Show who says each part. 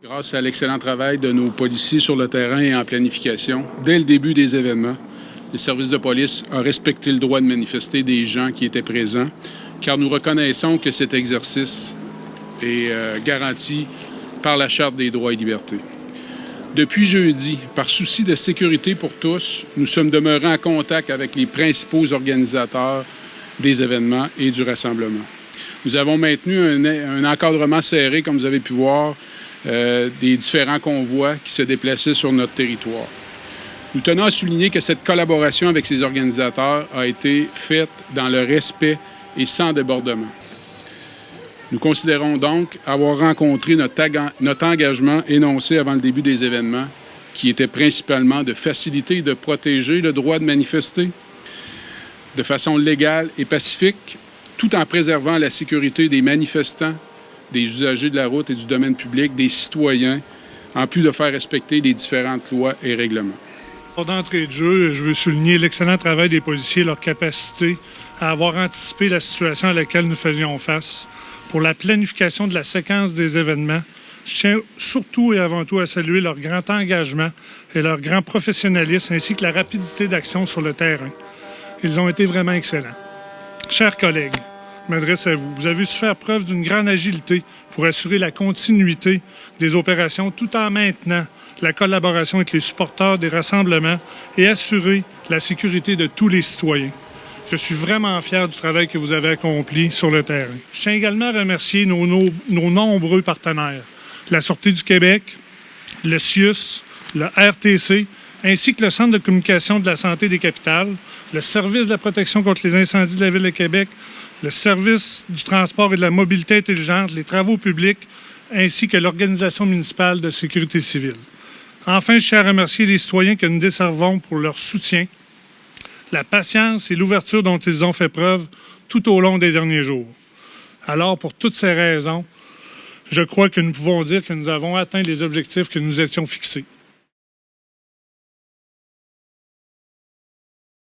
Speaker 1: Grâce à l'excellent travail de nos policiers sur le terrain et en planification, dès le début des événements, le service de police a respecté le droit de manifester des gens qui étaient présents, car nous reconnaissons que cet exercice est garanti par la Charte des droits et libertés. Depuis jeudi, par souci de sécurité pour tous, nous sommes demeurés en contact avec les principaux organisateurs des événements et du rassemblement. Nous avons maintenu un encadrement serré, comme vous avez pu voir, des différents convois qui se déplaçaient sur notre territoire. Nous tenons à souligner que cette collaboration avec ces organisateurs a été faite dans le respect et sans débordement. Nous considérons donc avoir rencontré notre engagement énoncé avant le début des événements, qui était principalement de faciliter et de protéger le droit de manifester de façon légale et pacifique, tout en préservant la sécurité des manifestants, des usagers de la route et du domaine public, des citoyens, en plus de faire respecter les différentes lois et règlements.
Speaker 2: D'entrée de jeu, je veux souligner l'excellent travail des policiers et leur capacité à avoir anticipé la situation à laquelle nous faisions face. Pour la planification de la séquence des événements, je tiens surtout et avant tout à saluer leur grand engagement et leur grand professionnalisme ainsi que la rapidité d'action sur le terrain. Ils ont été vraiment excellents. Chers collègues, je m'adresse à vous. Vous avez su faire preuve d'une grande agilité pour assurer la continuité des opérations tout en maintenant la collaboration avec les supporters des rassemblements et assurer la sécurité de tous les citoyens. Je suis vraiment fier du travail que vous avez accompli sur le terrain. Je tiens également à remercier nos nombreux partenaires, la Sûreté du Québec, le CIUS, le RTC, ainsi que le Centre de communication de la santé des capitales, le Service de la protection contre les incendies de la Ville de Québec, le Service du transport et de la mobilité intelligente, les travaux publics, ainsi que l'Organisation municipale de sécurité civile. Enfin, je tiens à remercier les citoyens que nous desservons pour leur soutien, la patience et l'ouverture dont ils ont fait preuve tout au long des derniers jours. Alors, pour toutes ces raisons, je crois que nous pouvons dire que nous avons atteint les objectifs que nous étions fixés.